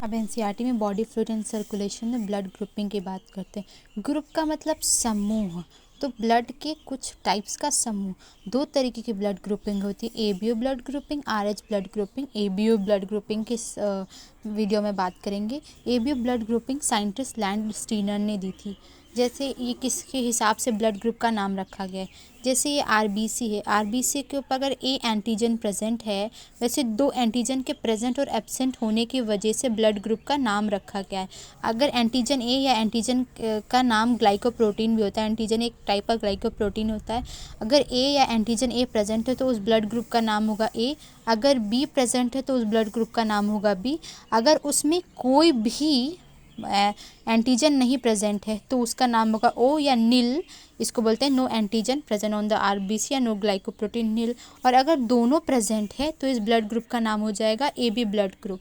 अब एनसीईआरटी में body fluid and circulation में ब्लड ग्रुपिंग की बात करते हैं। ग्रुप का मतलब समूह, तो ब्लड के कुछ टाइप्स का समूह। दो तरीके की ब्लड ग्रुपिंग होती है, ABO blood grouping, RH blood grouping. ABO blood grouping की वीडियो में बात करेंगे। ABO blood grouping scientist land Steiner ने दी थी। जैसे ये किसके हिसाब से ब्लड ग्रुप का नाम रखा गया है, जैसे ये आरबीसी है, आरबीसी के ऊपर अगर ए एंटीजन प्रेजेंट है, वैसे दो एंटीजन के प्रेजेंट और एब्सेंट होने की वजह से ब्लड ग्रुप का नाम रखा गया है। अगर एंटीजन ए या एंटीजन का नाम ग्लाइकोप्रोटीन भी होता है, एंटीजन एक टाइप का ग्लाइकोप्रोटीन होता है। अगर ए या एंटीजन ए प्रेजेंट है तो उस ब्लड ग्रुप का नाम होगा ए। अगर बी प्रेजेंट है तो उस ब्लड ग्रुप का नाम होगा बी। अगर उसमें कोई भी एंटीजन नहीं प्रेजेंट है तो उसका नाम होगा ओ या नील, इसको बोलते हैं no antigen present on the RBC या नो ग्लाइकोप्रोटीन नील। और अगर दोनों प्रेजेंट है तो इस ब्लड ग्रुप का नाम हो जाएगा ए बी ब्लड ग्रुप।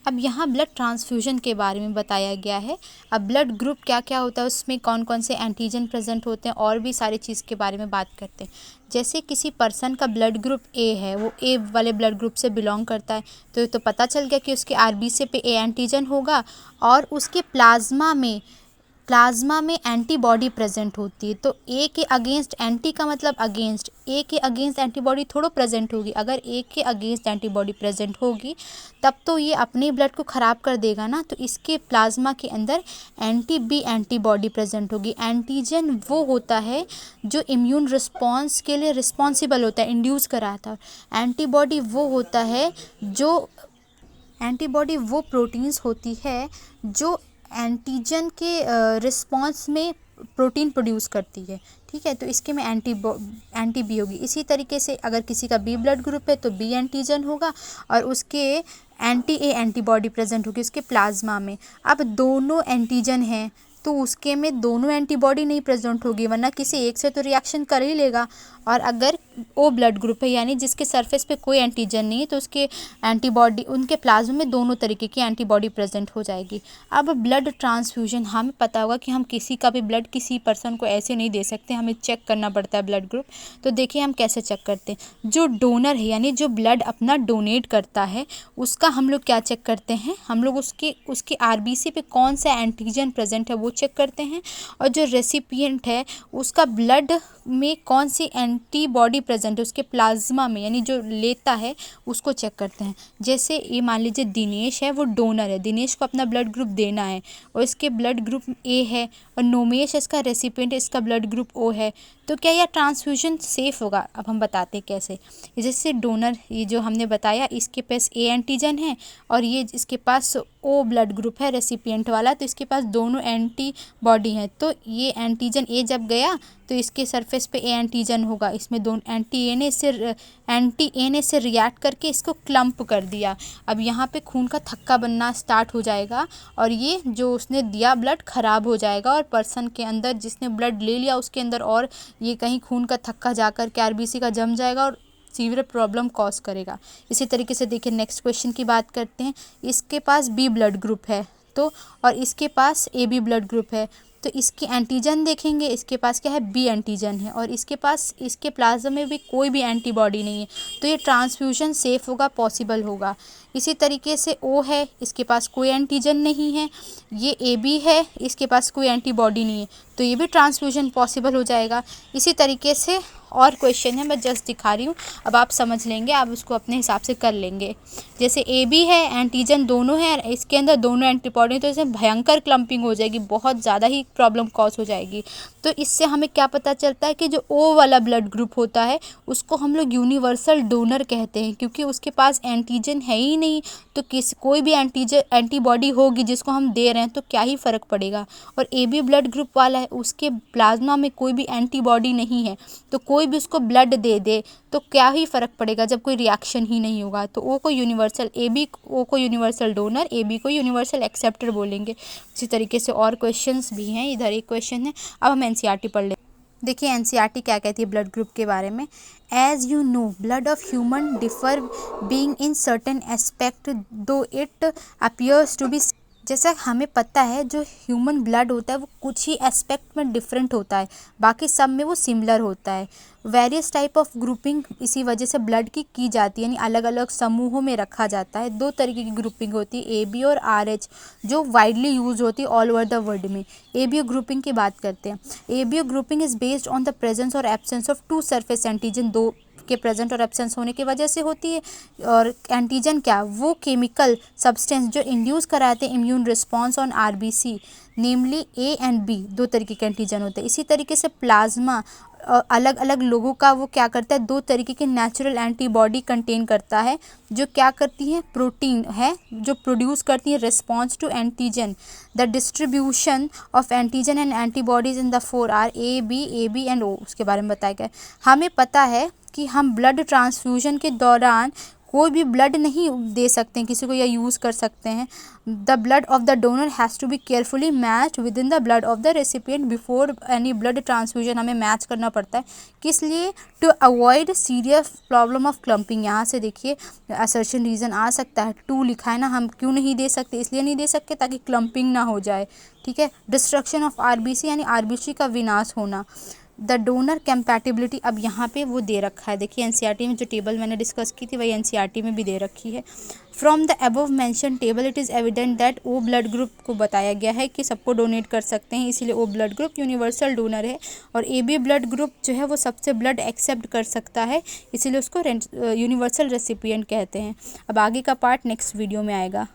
अब यहाँ ब्लड ट्रांसफ्यूजन के बारे में बताया गया है। अब ब्लड ग्रुप क्या क्या होता है, उसमें कौन कौन से एंटीजन प्रेजेंट होते हैं और भी सारी चीज़ के बारे में बात करते हैं। जैसे किसी पर्सन का ब्लड ग्रुप ए है, वो ए वाले ब्लड ग्रुप से बिलोंग करता है, तो पता चल गया कि उसके आरबीसी पे ए एंटीजन होगा और उसके प्लाज्मा में एंटीबॉडी प्रेजेंट होती है। तो ए के अगेंस्ट, एंटी का मतलब अगेंस्ट, ए के अगेंस्ट एंटीबॉडी थोड़ा प्रेजेंट होगी। अगर ए के अगेंस्ट एंटीबॉडी प्रेजेंट होगी तब तो ये अपने ब्लड को ख़राब कर देगा ना, तो इसके प्लाज्मा के अंदर एंटी बी एंटीबॉडी प्रेजेंट होगी। एंटीजन वो होता है जो इम्यून रिस्पॉन्स के लिए रिस्पॉन्सिबल होता है, इंड्यूस कराता है। एंटीबॉडी वो होता है जो, एंटीबॉडी वो प्रोटीन्स होती है जो एंटीजन के रिस्पॉन्स में प्रोटीन प्रोड्यूस करती है, ठीक है। तो इसके में एंटी बी होगी। इसी तरीके से अगर किसी का बी ब्लड ग्रुप है तो बी एंटीजन होगा और उसके एंटी ए एंटीबॉडी प्रेजेंट होगी उसके प्लाज्मा में। अब दोनों एंटीजन हैं तो उसके में दोनों एंटीबॉडी नहीं प्रेजेंट होगी, वरना किसी एक से तो रिएक्शन कर ही लेगा। और अगर ओ ब्लड ग्रुप है यानी जिसके सरफेस पे कोई एंटीजन नहीं है तो उसके एंटीबॉडी, उनके प्लाज्मा में दोनों तरीके की एंटीबॉडी प्रेजेंट हो जाएगी। अब ब्लड ट्रांसफ्यूजन, हमें पता होगा कि हम किसी का भी ब्लड किसी पर्सन को ऐसे नहीं दे सकते, हमें चेक करना पड़ता है ब्लड ग्रुप। तो देखिए हम कैसे चेक करते हैं। जो डोनर है यानी जो ब्लड अपना डोनेट करता है उसका हम लोग क्या चेक करते हैं, हम लोग उसके आरबीसी पे कौन सा एंटीजन प्रेजेंट है वो चेक करते हैं। और जो रेसिपिएंट है उसका ब्लड में कौन सी एंटीबॉडी प्रेजेंट है उसके प्लाज्मा में, यानी जो लेता है उसको चेक करते हैं। जैसे ये मान लीजिए दिनेश है, वो डोनर है, दिनेश को अपना ब्लड ग्रुप देना है और इसके ब्लड ग्रुप ए है, और नोमेश इसका रेसिपिएंट, इसका ब्लड ग्रुप ओ है, तो क्या यह ट्रांसफ्यूजन सेफ होगा? अब हम बताते हैं कैसे। जैसे डोनर, ये जो हमने बताया, इसके पास ए एंटीजन है और ये इसके पास ओ ब्लड ग्रुप है रेसिपिएंट वाला, तो इसके पास दोनों एंटीबॉडी हैं। तो ये एंटीजन ए जब गया तो इसके सरफेस पे ए एंटीजन होगा, इसमें दोनों एंटी ए ने से रिएक्ट करके इसको क्लम्प कर दिया। अब यहाँ पे खून का थक्का बनना स्टार्ट हो जाएगा और ये जो उसने दिया ब्लड ख़राब हो जाएगा, और पर्सन के अंदर जिसने ब्लड ले लिया उसके अंदर और ये कहीं खून का थक्का जाकर के आरबीसी का जम जाएगा और सीवियर प्रॉब्लम कॉज करेगा। इसी तरीके से देखिए नेक्स्ट क्वेश्चन की बात करते हैं। इसके पास बी ब्लड ग्रुप है तो, और इसके पास ए बी ब्लड ग्रुप है, तो इसके एंटीजन देखेंगे, इसके पास क्या है, बी एंटीजन है, और इसके पास, इसके प्लाज्मा में भी कोई भी एंटीबॉडी नहीं है, तो ये ट्रांसफ्यूजन सेफ होगा, पॉसिबल होगा। इसी तरीके से ओ है, इसके पास कोई एंटीजन नहीं है, ये ए बी है, इसके पास कोई एंटीबॉडी नहीं है, तो ये भी ट्रांसफ्यूजन पॉसिबल हो जाएगा। इसी तरीके से और क्वेश्चन है, मैं जस्ट दिखा रही हूँ, अब आप समझ लेंगे, आप उसको अपने हिसाब से कर लेंगे। जैसे ए बी है, एंटीजन दोनों है, इसके अंदर दोनों एंटीबॉडी, तो इसमें भयंकर क्लम्पिंग हो जाएगी, बहुत ज़्यादा ही प्रॉब्लम कॉज हो जाएगी। तो इससे हमें क्या पता चलता है कि जो ओ वाला ब्लड ग्रुप होता है उसको हम लोग यूनिवर्सल डोनर कहते हैं, क्योंकि उसके पास एंटीजन है ही नहीं, तो कोई भी एंटीबॉडी होगी जिसको हम दे रहे हैं तो क्या ही फ़र्क पड़ेगा। और ए बी ब्लड ग्रुप वाला है, उसके प्लाज्मा में कोई भी एंटीबॉडी नहीं है, तो कोई भी उसको ब्लड दे दे तो क्या ही फ़र्क पड़ेगा जब कोई रिएक्शन ही नहीं होगा। तो ओ को यूनिवर्सल, ओ को यूनिवर्सल डोनर, ए बी को यूनिवर्सल एक्सेप्टर बोलेंगे। इसी तरीके से और क्वेश्चंस भी हैं, इधर एक क्वेश्चन है। अब हम एनसीईआरटी पढ़ लें। देखिए एनसीईआरटी क्या कहती है ब्लड ग्रुप के बारे में। As you know blood of human differ being in certain aspect though it appears to be जैसा हमें पता है जो ह्यूमन ब्लड होता है वो कुछ ही एस्पेक्ट में डिफरेंट होता है, बाकी सब में वो सिमिलर होता है। वेरियस टाइप ऑफ ग्रुपिंग इसी वजह से ब्लड की जाती है, यानी अलग अलग समूहों में रखा जाता है। दो तरीके की ग्रुपिंग होती है, AB और RH, जो वाइडली यूज होती है ऑल ओवर द वर्ल्ड में। ABO ग्रुपिंग की बात करते हैं। ABO grouping is based on the presence और absence of two surface antigen, दो के प्रेजेंट और एब्सेंस होने की वजह से होती है। और एंटीजन क्या, वो केमिकल सब्सटेंस जो इंड्यूस कराते हैं immune response on RBC, namely A and B, दो तरीके के एंटीजन होते हैं। इसी तरीके से प्लाज्मा अलग अलग लोगों का वो क्या करता है, दो तरीके के नेचुरल एंटीबॉडी कंटेन करता है, जो क्या करती है, प्रोटीन है जो प्रोड्यूस करती है response to antigen. The distribution of antigen and antibodies in the 4R AB AB and O, उसके बारे में बताया गया। हमें पता है कि हम ब्लड ट्रांसफ्यूजन के दौरान कोई भी ब्लड नहीं दे सकते हैं किसी को या यूज़ कर सकते हैं। The blood of the donor has to be carefully matched with in the blood of the recipient before any blood transfusion, हमें मैच करना पड़ता है। किस लिए, to avoid serious problem of clumping. यहाँ से देखिए असर्शन रीज़न आ सकता है, टू लिखा है ना, हम क्यों नहीं दे सकते, इसलिए नहीं दे सकते ताकि क्लम्पिंग ना हो जाए, ठीक है। डिस्ट्रक्शन ऑफ RBC यानी RBC का विनाश होना। द डोनर कैम्पैटिबिलिटी, अब यहाँ पे वो दे रखा है, देखिए NCERT में जो टेबल मैंने डिस्कस की थी वही NCERT में भी दे रखी है। From the above mention table it is evident that O blood group को बताया गया है कि सबको डोनेट कर सकते हैं, इसीलिए O blood group universal donor है। और AB ब्लड ग्रुप जो है वो सबसे ब्लड एक्सेप्ट कर सकता है, इसीलिए उसको यूनिवर्सल रेसिपिएंट कहते हैं। अब आगे का पार्ट नेक्स्ट वीडियो में आएगा।